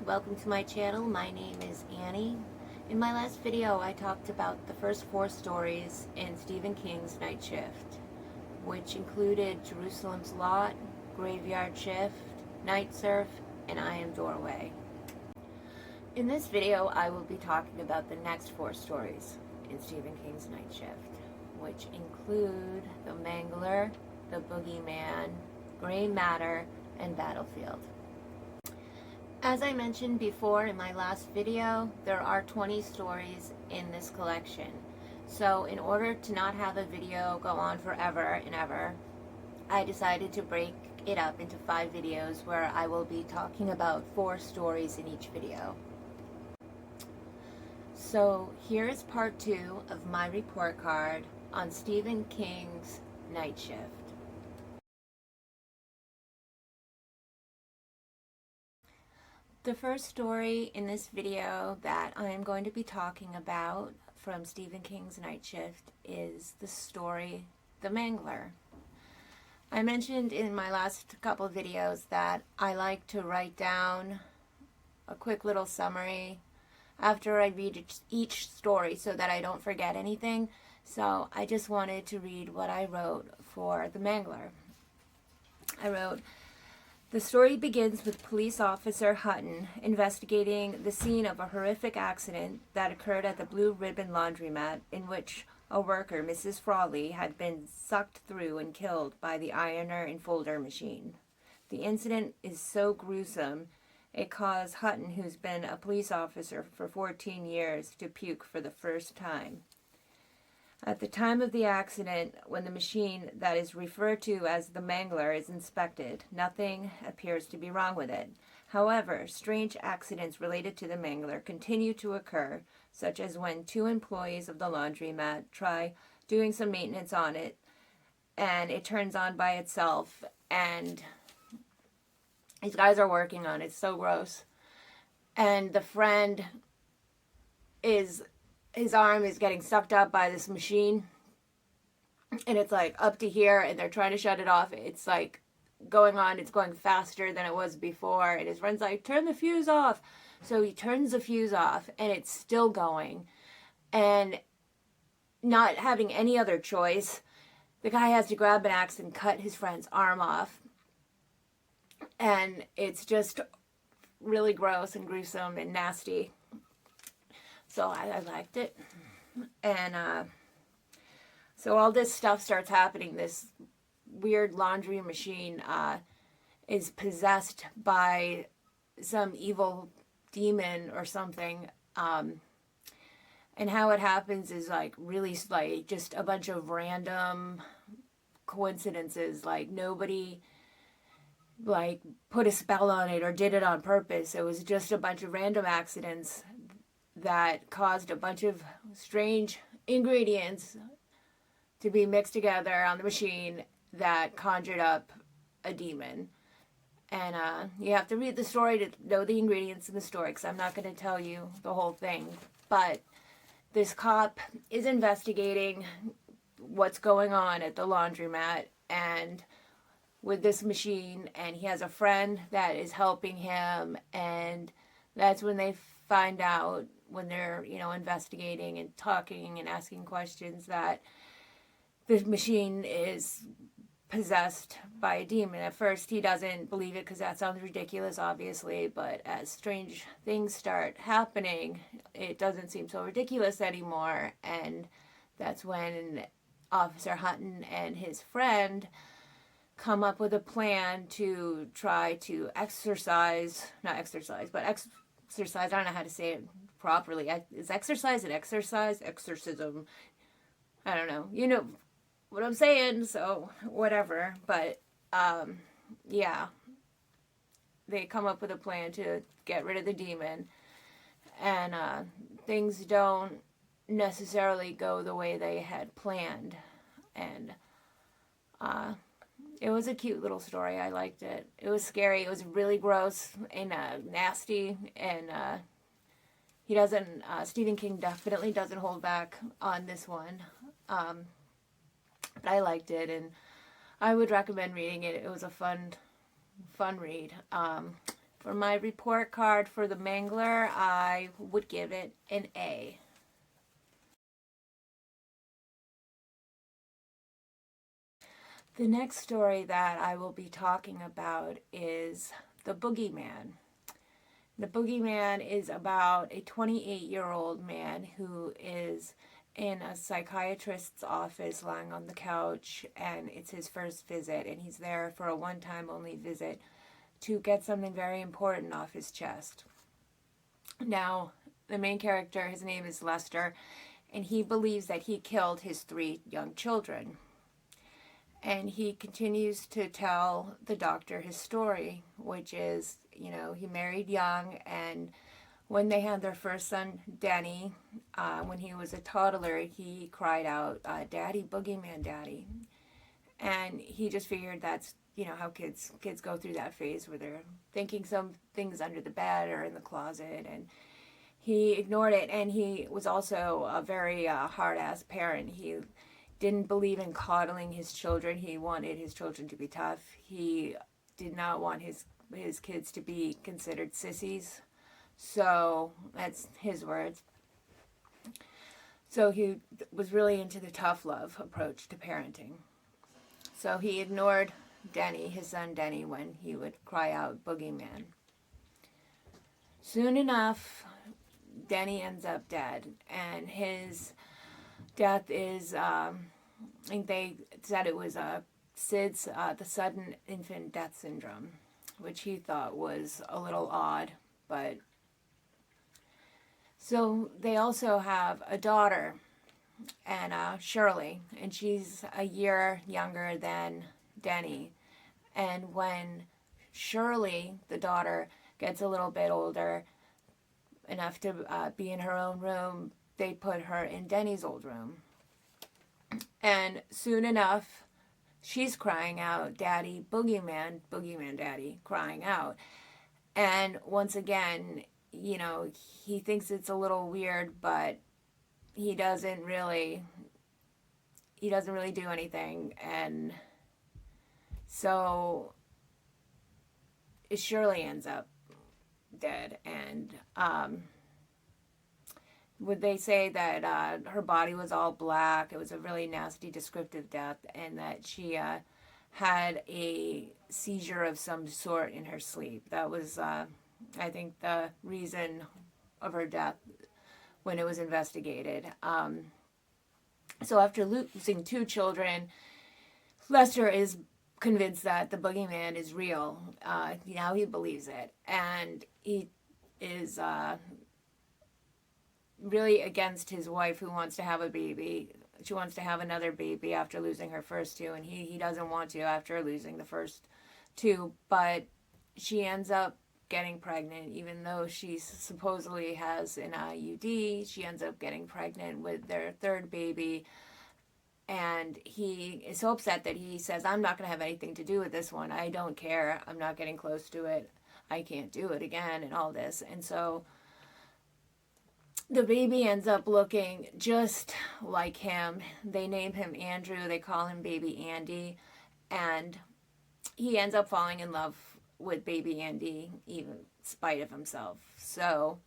welcome to my channel. My name is Annie. In my last video I talked about the first 4 stories in Stephen King's Night Shift, which included Jerusalem's Lot, Graveyard Shift, Night Surf, and I Am Doorway. In this video I will be talking about the next 4 stories in Stephen King's Night Shift, which include The Mangler, The Boogieman, Gray Matter, and Battlefield. As I mentioned before in my last video, there are 20 stories in this collection. So in order to not have a video go on forever and ever, I decided to break it up into 5 videos where I will be talking about 4 stories in each video. So here is part 2 of my report card on Stephen King's Night Shift. The first story in this video that I am going to be talking about from Stephen King's Night Shift is the story The Mangler. I mentioned in my last couple of videos that I like to write down a quick little summary after I read each story so that I don't forget anything. So I just wanted to read what I wrote for The Mangler. I wrote, "The story begins with police officer Hutton investigating the scene of a horrific accident that occurred at the Blue Ribbon laundromat in which a worker, Mrs. Frawley, had been sucked through and killed by the ironer and folder machine. The incident is so gruesome, it caused Hutton, who's been a police officer for 14 years, to puke for the first time. At the time of the accident, when the machine that is referred to as the Mangler is inspected, nothing appears to be wrong with it. However, strange accidents related to the Mangler continue to occur, such as when 2 employees of the laundromat try doing some maintenance on it, and it turns on by itself, and these guys are working on it. It's so gross. And the friend his arm is getting sucked up by this machine, and it's like up to here, and they're trying to shut it off. It's like going on, it's going faster than it was before, and his friend's like, turn the fuse off. So he turns the fuse off, and it's still going, and not having any other choice, the guy has to grab an axe and cut his friend's arm off, and it's just really gross and gruesome and nasty. So I liked it. And so all this stuff starts happening. This weird laundry machine is possessed by some evil demon or something. And how it happens is like really like just a bunch of random coincidences. Like nobody like put a spell on it or did it on purpose. It was just a bunch of random accidents that caused a bunch of strange ingredients to be mixed together on the machine that conjured up a demon. And you have to read the story to know the ingredients in the story, because I'm not going to tell you the whole thing. But this cop is investigating what's going on at the laundromat and with this machine, and he has a friend that is helping him, and that's when they find out, when they're, investigating and talking and asking questions, that the machine is possessed by a demon. At first he doesn't believe it because that sounds ridiculous, obviously, but as strange things start happening, it doesn't seem so ridiculous anymore, and that's when Officer Hutton and his friend come up with a plan to try to exercise, I don't know how to say it properly. Is exercise an exercise? Exorcism. I don't know. You know what I'm saying, so whatever. But, yeah. They come up with a plan to get rid of the demon. And things don't necessarily go the way they had planned. And it was a cute little story. I liked it. It was scary. It was really gross and nasty, and Stephen King definitely doesn't hold back on this one. But I liked it, and I would recommend reading it. It was a fun read. For my report card for the Mangler, I would give it an A. The next story that I will be talking about is the Boogieman. The Boogeyman is about a 28-year-old man who is in a psychiatrist's office lying on the couch, and it's his first visit, and he's there for a one-time only visit to get something very important off his chest. Now, the main character, his name is Lester, and he believes that he killed his 3 young children. And he continues to tell the doctor his story, which is, he married young, and when they had their first son, Danny, when he was a toddler, he cried out, "Daddy, Boogeyman, Daddy." And he just figured that's, how kids go through that phase where they're thinking some things under the bed or in the closet, and he ignored it. And he was also a very hard-ass parent. He didn't believe in coddling his children. He wanted his children to be tough. He did not want his kids to be considered sissies. So that's his words. So he was really into the tough love approach to parenting. So he ignored Denny, his son Denny, when he would cry out Boogeyman. Soon enough, Denny ends up dead, and his death is, I think they said it was SIDS, the sudden infant death syndrome, which he thought was a little odd, but so they also have a daughter, and Shirley, and she's a year younger than Denny. And when Shirley, the daughter, gets a little bit older, enough to be in her own room, they put her in Denny's old room. And soon enough, she's crying out, "Daddy, Boogeyman, Boogeyman, Daddy," crying out. And once again, he thinks it's a little weird, but he doesn't really do anything. And so Shirley ends up dead. And would they say that her body was all black? It was a really nasty, descriptive death, and that she had a seizure of some sort in her sleep. That was, I think, the reason of her death when it was investigated. So after losing 2 children, Lester is convinced that the Boogeyman is real. Now he believes it, and he is really against his wife, who wants to have a baby. She wants to have another baby after losing her first 2, and he doesn't want to after losing the first 2, but she ends up getting pregnant. Even though she supposedly has an IUD, she ends up getting pregnant with their 3rd baby, and he is so upset that he says, "I'm not going to have anything to do with this one. I don't care. I'm not getting close to it. I can't do it again," and all this. And so the baby ends up looking just like him. They name him Andrew. They call him Baby Andy. And he ends up falling in love with Baby Andy, even in spite of himself. So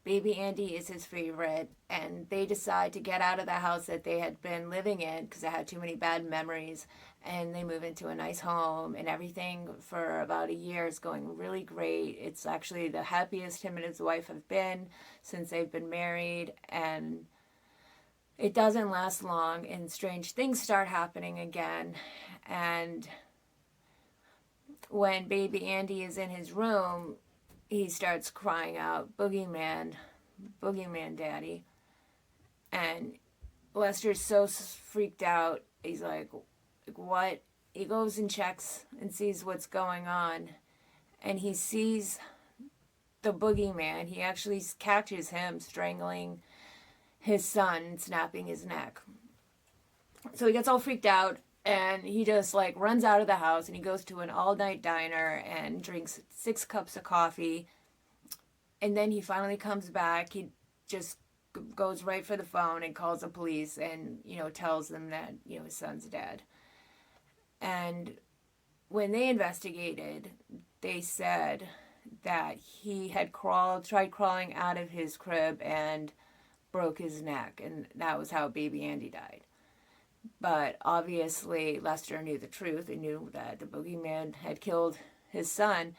Baby Andy is his favorite, and they decide to get out of the house that they had been living in because they had too many bad memories, and they move into a nice home, and everything for about a year is going really great. It's actually the happiest him and his wife have been since they've been married, and it doesn't last long, and strange things start happening again. And when Baby Andy is in his room, he starts crying out, "Boogeyman, Boogeyman, Daddy." And Lester's so freaked out. He's like, "What?" He goes and checks and sees what's going on. And he sees the Boogeyman. He actually catches him strangling his son, snapping his neck. So he gets all freaked out, and he just runs out of the house, and he goes to an all-night diner and drinks 6 cups of coffee. And then he finally comes back. He just goes right for the phone and calls the police and, tells them that, his son's dead. And when they investigated, they said that he had tried crawling out of his crib and broke his neck, and that was how baby Andy died. But obviously, Lester knew the truth and knew that the boogeyman had killed his son.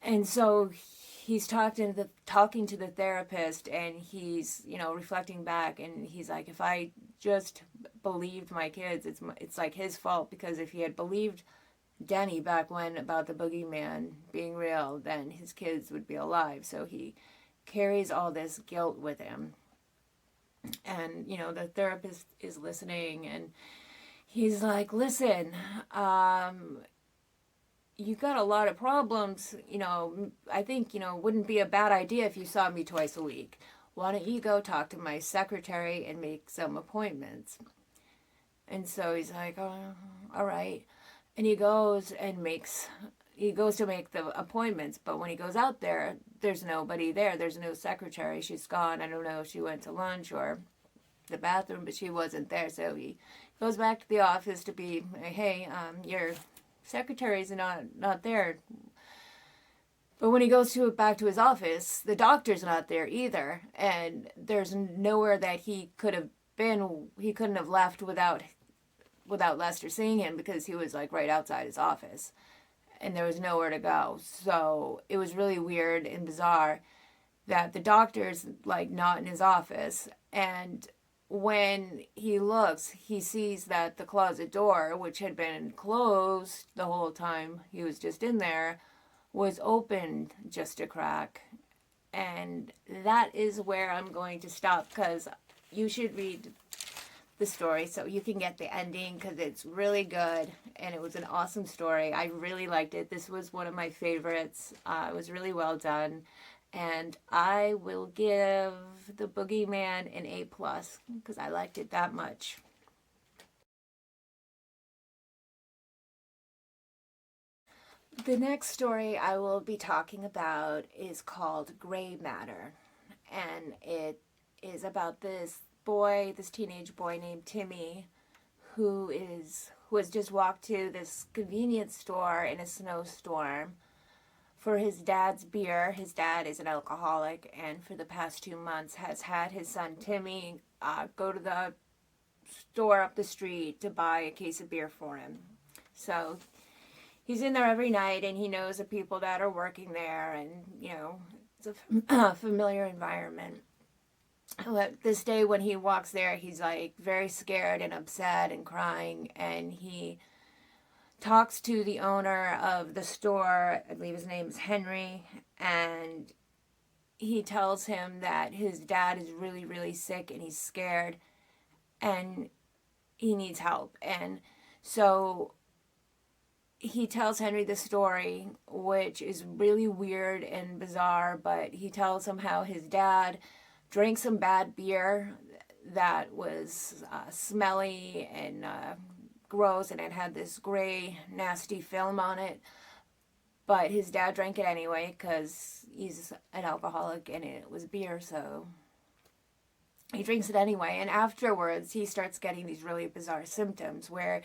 And so he's talking to the therapist, and he's, reflecting back, and he's like, if I just believed my kids, it's like his fault, because if he had believed Denny back when about the boogeyman being real, then his kids would be alive. So he carries all this guilt with him. And, the therapist is listening, and he's like, listen, you got a lot of problems. I think, wouldn't be a bad idea if you saw me twice a week. Why don't you go talk to my secretary and make some appointments? And so he's like, oh, all right. And he goes to make the appointments, but when he goes out there, there's nobody there. There's no secretary. She's gone. I don't know if she went to lunch or the bathroom, but she wasn't there. So he goes back to the office to be, hey, your secretary's not there. But when he goes back to his office, the doctor's not there either, and there's nowhere that he could have been. He couldn't have left without Lester seeing him, because he was like right outside his office, and there was nowhere to go. So it was really weird and bizarre that the doctor's like not in his office, and when he looks, he sees that the closet door, which had been closed the whole time he was just in there, was opened just a crack. And that is where I'm going to stop, because you should read the story so you can get the ending, because it's really good and it was an awesome story. I really liked it. This was one of my favorites. It was really well done, and I will give the Boogeyman an A+, because I liked it that much. The next story I will be talking about is called Gray Matter, and it is about this teenage boy named Timmy, who has just walked to this convenience store in a snowstorm for his dad's beer. His dad is an alcoholic, and for the past 2 months has had his son Timmy go to the store up the street to buy a case of beer for him. So he's in there every night, and he knows the people that are working there, and it's a familiar environment. But this day when he walks there, he's like very scared and upset and crying, and he talks to the owner of the store. I believe his name is Henry, and he tells him that his dad is really, really sick, and he's scared, and he needs help. And so he tells Henry the story, which is really weird and bizarre, but he tells him how his dad drank some bad beer that was smelly and gross, and it had this gray, nasty film on it. But his dad drank it anyway because he's an alcoholic and it was beer, so he drinks it anyway. And afterwards, he starts getting these really bizarre symptoms where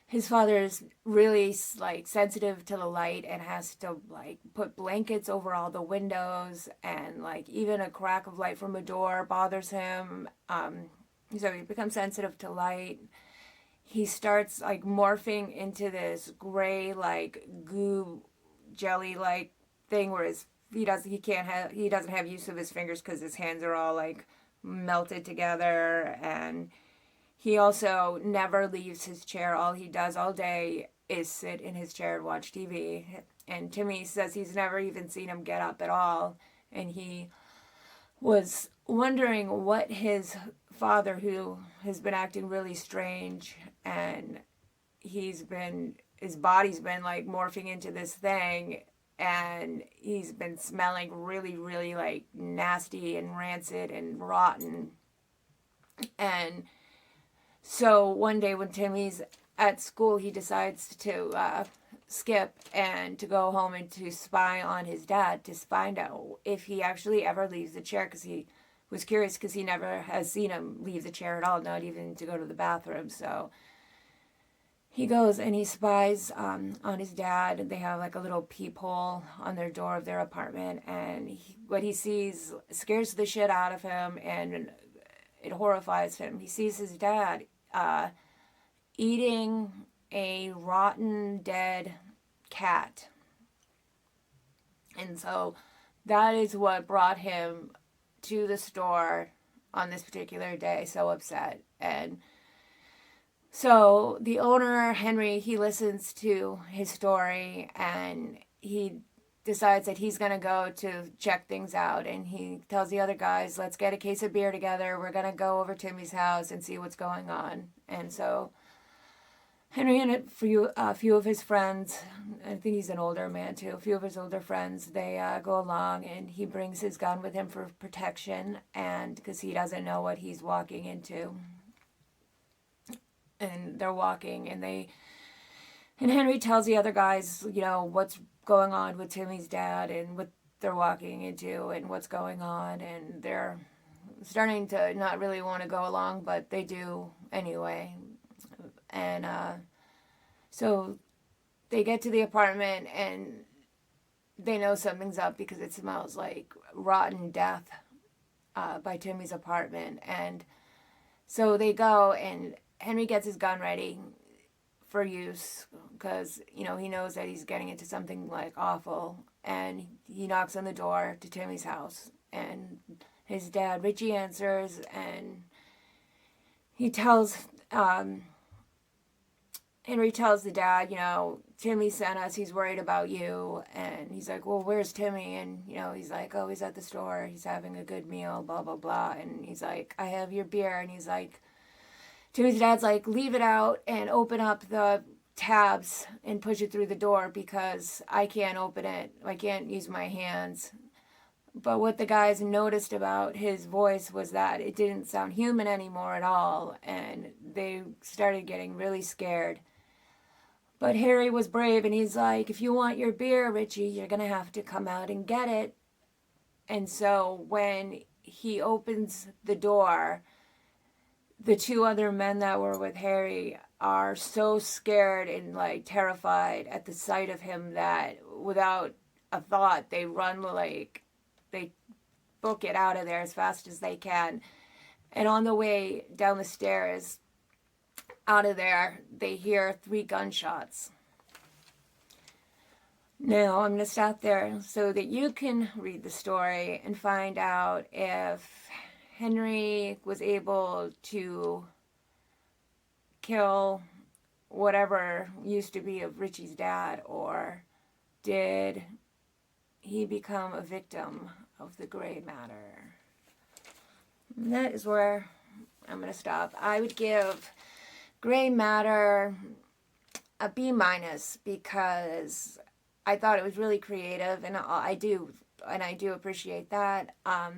his father is really like sensitive to the light and has to like put blankets over all the windows, and like even a crack of light from a door bothers him. So he becomes sensitive to light. He starts like morphing into this gray like goo jelly like thing where he doesn't have use of his fingers because his hands are all like melted together. And he also never leaves his chair. All he does all day is sit in his chair and watch TV. And Timmy says he's never even seen him get up at all. And he was wondering what his father, who has been acting really strange, and his body's been like morphing into this thing, and he's been smelling really, really like nasty and rancid and rotten. And so one day when Timmy's at school, he decides to skip and to go home and to spy on his dad to find out if he actually ever leaves the chair, because he was curious, because he never has seen him leave the chair at all, not even to go to the bathroom. So he goes and he spies on his dad. They have like a little peephole on their door of their apartment, and what he sees scares the shit out of him, and it horrifies him. He sees his dad eating a rotten, dead cat. And so that is what brought him to the store on this particular day, so upset. And so the owner, Henry, he listens to his story and he decides that he's going to go to check things out. And he tells the other guys, let's get a case of beer together. We're going to go over to Timmy's house and see what's going on. And so Henry and a few of his friends, I think he's an older man too, a few of his older friends, they go along, and he brings his gun with him for protection, and because he doesn't know what he's walking into. And they're walking, and Henry tells the other guys, what's going on with Timmy's dad and what they're walking into and what's going on, and they're starting to not really want to go along, but they do anyway. And so they get to the apartment, and they know something's up because it smells like rotten death by Timmy's apartment. And so they go, and Henry gets his gun ready for use because, he knows that he's getting into something like awful. And he knocks on the door to Timmy's house, and his dad, Richie, answers, and he tells... Henry tells the dad, Timmy sent us, he's worried about you. And he's like, well, where's Timmy? And, he's like, oh, he's at the store, he's having a good meal, blah, blah, blah. And he's like, I have your beer. And he's like, Timmy's dad's like, leave it out and open up the tabs and push it through the door because I can't open it. I can't use my hands. But what the guys noticed about his voice was that it didn't sound human anymore at all. And they started getting really scared. But Harry was brave, and he's like, if you want your beer, Richie, you're going to have to come out and get it. And so when he opens the door, the two other men that were with Harry are so scared and like terrified at the sight of him that without a thought, they book it out of there as fast as they can. And on the way down the stairs, out of there, they hear 3 gunshots. Now, I'm going to stop there so that you can read the story and find out if Henry was able to kill whatever used to be of Richie's dad, or did he become a victim of the gray matter. And that is where I'm going to stop. I would give Gray Matter a B- because I thought it was really creative, and I do appreciate that. I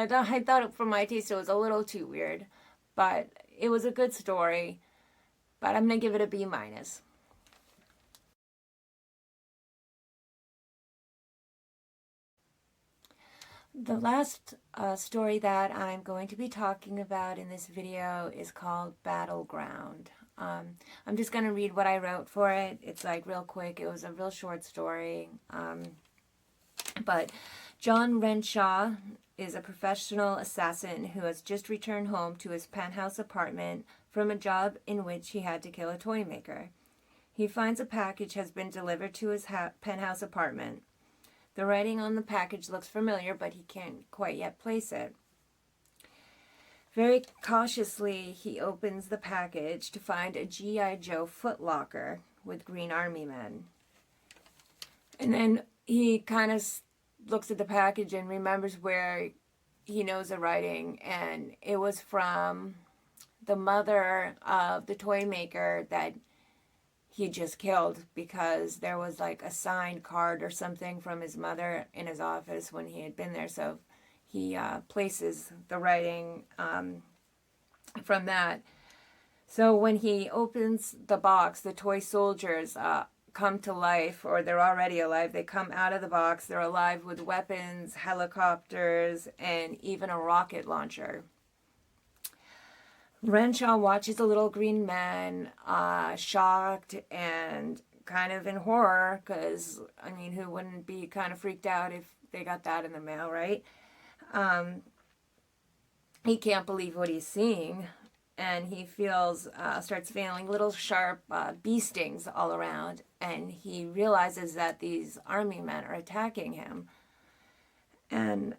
thought for my taste it was a little too weird, but it was a good story. But I'm gonna give it a B-. The last story that I'm going to be talking about in this video is called Battleground. I'm just going to read what I wrote for it. It's like real quick. It was a real short story. But John Renshaw is a professional assassin who has just returned home to his penthouse apartment from a job in which he had to kill a toy maker. He finds a package has been delivered to his penthouse apartment. The writing on the package looks familiar, but he can't quite yet place it. Very cautiously, he opens the package to find a G.I. Joe footlocker with Green Army men. And then he kind of looks at the package and remembers where he knows the writing, and it was from the mother of the toy maker that he just killed, because there was like a signed card or something from his mother in his office when he had been there. So he places the writing from that. So when he opens the box, the toy soldiers come to life, or they're already alive. They come out of the box. They're alive with weapons, helicopters, and even a rocket launcher. Renshaw watches the little green man, shocked and kind of in horror, because, I mean, who wouldn't be kind of freaked out if they got that in the mail, right? Um, he can't believe what he's seeing, and he starts feeling little sharp bee stings all around, and he realizes that these army men are attacking him. And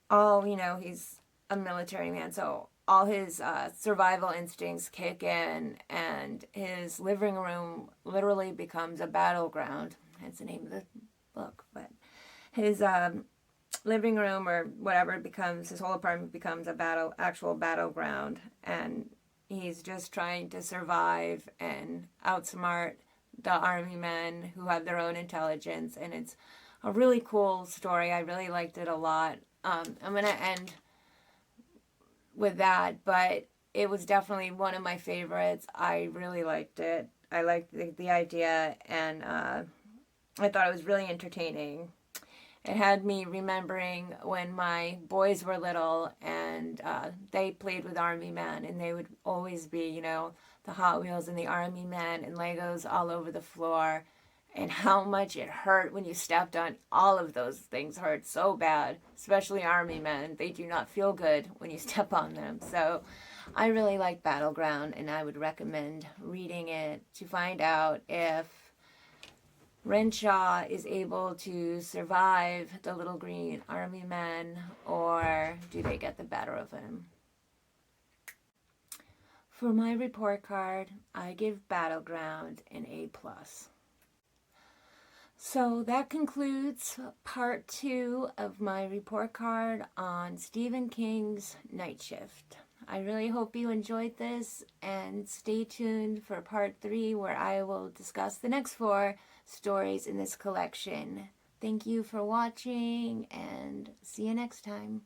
he's a military man, so all his survival instincts kick in, and his living room literally becomes a battleground. That's the name of the book. But his living room or whatever becomes, his whole apartment becomes a actual battleground, and he's just trying to survive and outsmart the army men who have their own intelligence, and it's a really cool story. I really liked it a lot. I'm going to end with that, but it was definitely one of my favorites. I really liked it. I liked the idea, and I thought it was really entertaining. It had me remembering when my boys were little, and they played with Army Men, and they would always be, the Hot Wheels and the Army Men and Legos all over the floor, and how much it hurt when you stepped on. All of those things hurt so bad, especially Army Men. They do not feel good when you step on them. So I really like Battleground, and I would recommend reading it to find out if Renshaw is able to survive the little green army men, or do they get the better of him? For my report card, I give Battleground an A+. So that concludes part 2 of my report card on Stephen King's Night Shift. I really hope you enjoyed this, and stay tuned for part 3, where I will discuss the next 4 stories in this collection. Thank you for watching, and see you next time.